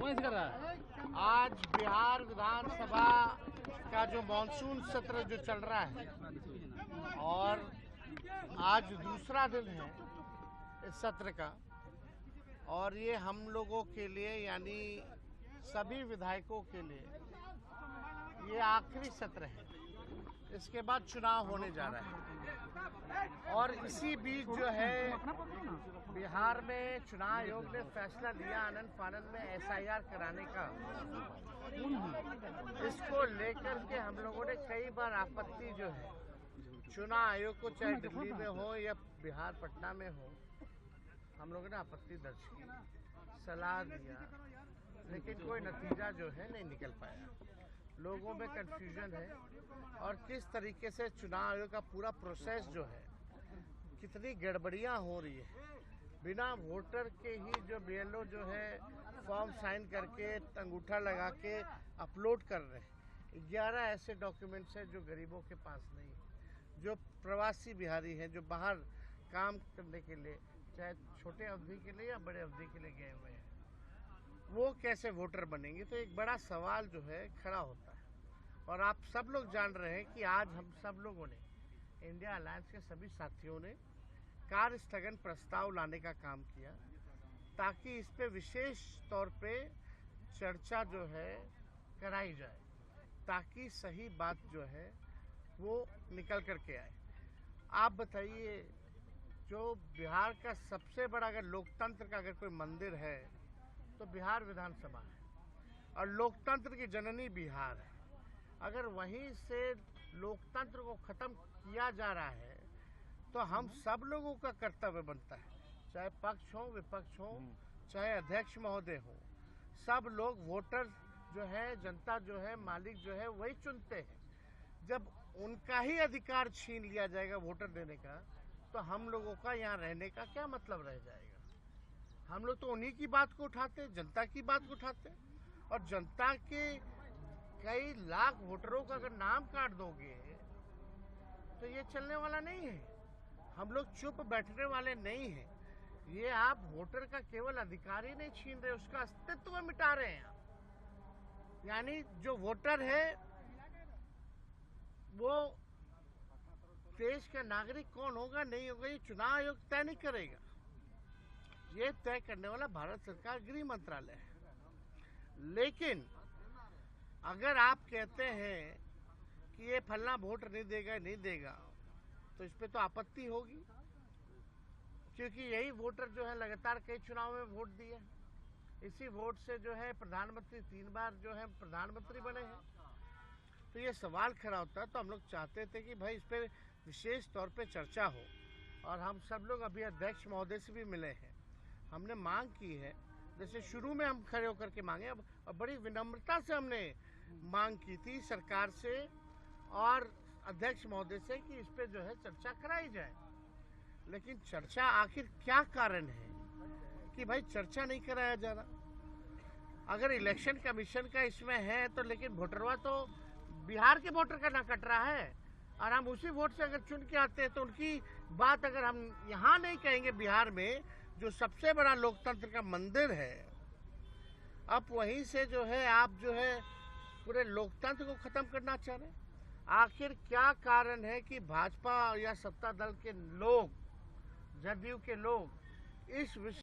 आज बिहार विधानसभा का जो मॉनसून सत्र जो चल रहा है और आज दूसरा दिन है इस सत्र का, और ये हम लोगों के लिए यानी सभी विधायकों के लिए ये आखिरी सत्र है। इसके बाद चुनाव होने जा रहा है और इसी बीच जो है बिहार में चुनाव आयोग ने फैसला लिया आनन फानन में SIR कराने का। इसको लेकर के हम लोगों ने कई बार आपत्ति जो है चुनाव आयोग को, चाहे दिल्ली में हो या बिहार पटना में हो, हम लोगों ने आपत्ति दर्ज की, सलाह दिया, लेकिन कोई नतीजा जो है नहीं निकल पाया। लोगों में कंफ्यूजन है और किस तरीके से चुनाव आयोग का पूरा प्रोसेस जो है, कितनी गड़बड़ियां हो रही है। बिना वोटर के ही जो BLO जो है फॉर्म साइन करके अंगूठा लगा के अपलोड कर रहे हैं। 11 ऐसे डॉक्यूमेंट्स हैं जो गरीबों के पास नहीं है, जो प्रवासी बिहारी हैं, जो बाहर काम करने के लिए, चाहे छोटे अवधि के लिए या बड़े अवधि के लिए गए हुए हैं, वो कैसे वोटर बनेंगे। तो एक बड़ा सवाल जो है खड़ा होता है। और आप सब लोग जान रहे हैं कि आज हम सब लोगों ने, इंडिया अलायंस के सभी साथियों ने कार्य स्थगन प्रस्ताव लाने का काम किया ताकि इस पे विशेष तौर पे चर्चा जो है कराई जाए, ताकि सही बात जो है वो निकल करके आए। आप बताइए, जो बिहार का सबसे बड़ा अगर लोकतंत्र का अगर कोई मंदिर है तो बिहार विधानसभा है और लोकतंत्र की जननी बिहार है। अगर वहीं से लोकतंत्र को खत्म किया जा रहा है तो हम सब लोगों का कर्तव्य बनता है, चाहे पक्ष हो विपक्ष हो, चाहे अध्यक्ष महोदय हो, सब लोग वोटर जो है, जनता जो है, मालिक जो है वही चुनते हैं। जब उनका ही अधिकार छीन लिया जाएगा वोटर देने का, तो हम लोगों का यहाँ रहने का क्या मतलब रह जाएगा। हम लोग तो उन्हीं की बात को उठाते, जनता की बात को उठाते, और जनता के कई लाख वोटरों का अगर नाम काट दोगे तो ये चलने वाला नहीं है। हम लोग चुप बैठने वाले नहीं हैं। ये आप वोटर का केवल अधिकार ही नहीं छीन रहे, उसका अस्तित्व मिटा रहे हैं आप। यानी जो वोटर है वो देश का नागरिक कौन होगा नहीं होगा ये चुनाव आयोग तय नहीं करेगा। ये तय करने वाला भारत सरकार गृह मंत्रालय है। लेकिन अगर आप कहते हैं कि ये फलना वोट नहीं देगा तो इस पे तो आपत्ति होगी, क्योंकि यही वोटर जो है लगातार कई चुनाव में वोट दिए, इसी वोट से जो है प्रधानमंत्री 3 बार जो है प्रधानमंत्री बने हैं। तो ये सवाल खड़ा होता है। तो हम लोग चाहते थे कि भाई इस पर विशेष तौर पे चर्चा हो, और हम सब लोग अभी अध्यक्ष महोदय से भी मिले हैं। हमने मांग की है, जैसे शुरू में हम खड़े होकर के मांगे, अब बड़ी विनम्रता से हमने मांग की थी सरकार से और अध्यक्ष महोदय से कि इस पे जो है चर्चा कराई जाए। लेकिन चर्चा आखिर क्या कारण है कि भाई चर्चा नहीं कराया जा रहा। अगर इलेक्शन कमीशन का इसमें है तो, लेकिन वोटरवा तो बिहार के वोटर का ना कट रहा है, और हम उसी वोट से अगर चुन के आते हैं तो उनकी बात अगर हम यहाँ नहीं कहेंगे, बिहार में जो सबसे बड़ा लोकतंत्र का मंदिर है, अब वहीं से जो है आप जो है पूरे लोकतंत्र को खत्म करना चाह रहे हैं। आखिर क्या कारण है कि भाजपा या सत्ता दल के लोग, जदयू के लोग इस विषय